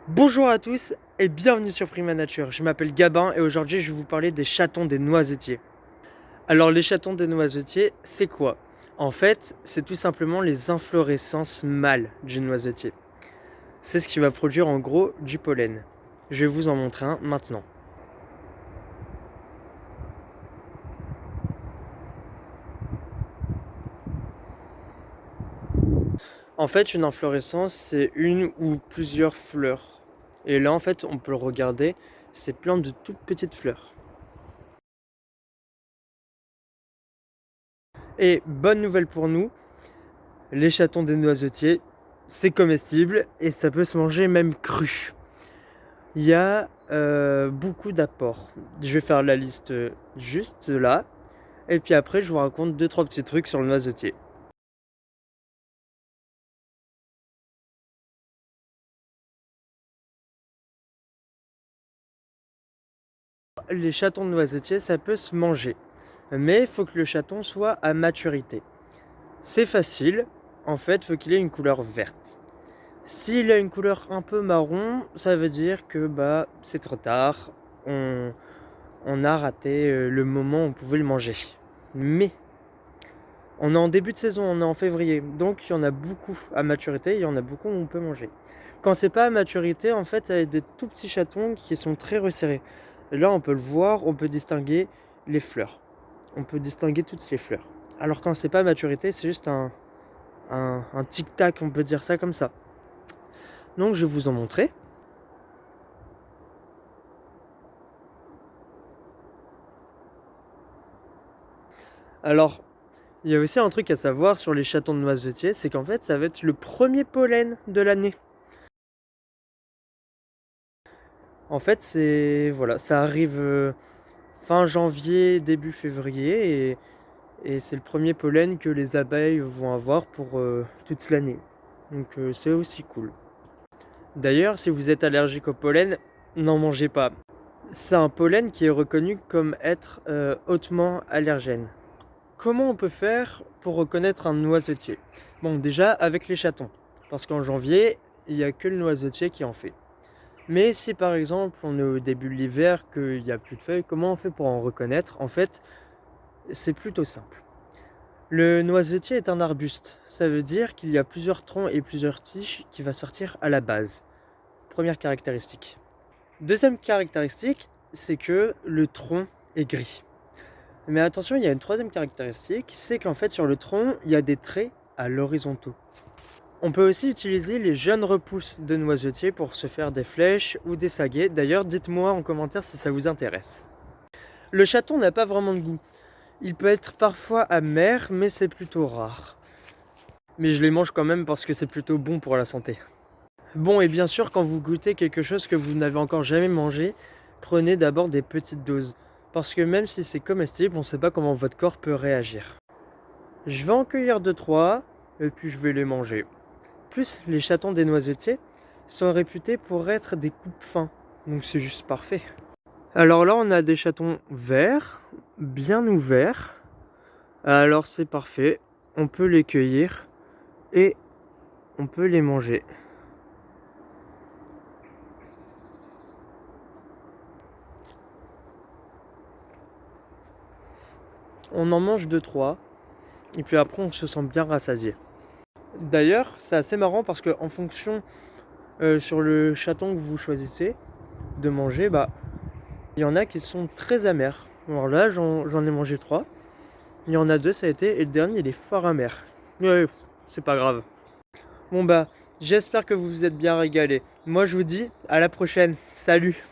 Bonjour à tous et bienvenue sur Prima Nature. Je m'appelle Gabin et aujourd'hui je vais vous parler des chatons des noisetiers. Alors les chatons des noisetiers, c'est quoi? En fait, c'est tout simplement les inflorescences mâles du noisetier. C'est ce qui va produire en gros du pollen. Je vais vous en montrer un maintenant. En fait, une inflorescence, c'est une ou plusieurs fleurs. Et là, en fait, on peut le regarder, c'est plein de toutes petites fleurs. Et bonne nouvelle pour nous, les chatons des noisetiers, c'est comestible et ça peut se manger même cru. Il y a beaucoup d'apports. Je vais faire la liste juste là. Et puis après, je vous raconte 2-3 petits trucs sur le noisetier. Les chatons de noisetier, ça peut se manger. Mais il faut que le chaton soit à maturité. C'est facile. En fait, il faut qu'il ait une couleur verte. S'il a une couleur un peu marron, ça veut dire que c'est trop tard. On a raté le moment où on pouvait le manger. Mais on est en début de saison, on est en février, donc il y en a beaucoup à maturité, il y en a beaucoup où on peut manger. Quand c'est pas à maturité, en fait, il y a des tout petits chatons qui sont très resserrés. Et là, on peut le voir, on peut distinguer les fleurs. On peut distinguer toutes les fleurs. Alors quand c'est pas à maturité, c'est juste un tic-tac, on peut dire ça comme ça. Donc je vais vous en montrer. Alors, il y a aussi un truc à savoir sur les chatons de noisetier, c'est qu'en fait, ça va être le premier pollen de l'année. En fait, voilà, ça arrive fin janvier, début février, et c'est le premier pollen que les abeilles vont avoir pour toute l'année. Donc c'est aussi cool. D'ailleurs, si vous êtes allergique au pollen, n'en mangez pas. C'est un pollen qui est reconnu comme être hautement allergène. Comment on peut faire pour reconnaître un noisetier? Bon, déjà avec les chatons, parce qu'en janvier, il n'y a que le noisetier qui en fait. Mais si par exemple on est au début de l'hiver, qu'il n'y a plus de feuilles, comment on fait pour en reconnaître? En fait, c'est plutôt simple. Le noisetier est un arbuste. Ça veut dire qu'il y a plusieurs troncs et plusieurs tiges qui va sortir à la base. Première caractéristique. Deuxième caractéristique, c'est que le tronc est gris. Mais attention, il y a une troisième caractéristique, c'est qu'en fait sur le tronc, il y a des traits à l'horizontaux. On peut aussi utiliser les jeunes repousses de noisetier pour se faire des flèches ou des saguets. D'ailleurs, dites-moi en commentaire si ça vous intéresse. Le chaton n'a pas vraiment de goût. Il peut être parfois amer, mais c'est plutôt rare. Mais je les mange quand même parce que c'est plutôt bon pour la santé. Bon, et bien sûr, quand vous goûtez quelque chose que vous n'avez encore jamais mangé, prenez d'abord des petites doses. Parce que même si c'est comestible, on ne sait pas comment votre corps peut réagir. Je vais en cueillir 2-3 et puis je vais les manger. Plus, les chatons des noisetiers sont réputés pour être des coupes fins. Donc c'est juste parfait. Alors là, on a des chatons verts, bien ouverts. Alors c'est parfait. On peut les cueillir et on peut les manger. On en mange 2-3 et puis après on se sent bien rassasié. D'ailleurs, c'est assez marrant parce que en fonction sur le chaton que vous choisissez de manger, il y en a qui sont très amers. Alors là, j'en ai mangé 3. Il y en a 2, ça a été, et le dernier, il est fort amer. Ouais, c'est pas grave. Bon j'espère que vous vous êtes bien régalés. Moi, je vous dis à la prochaine. Salut!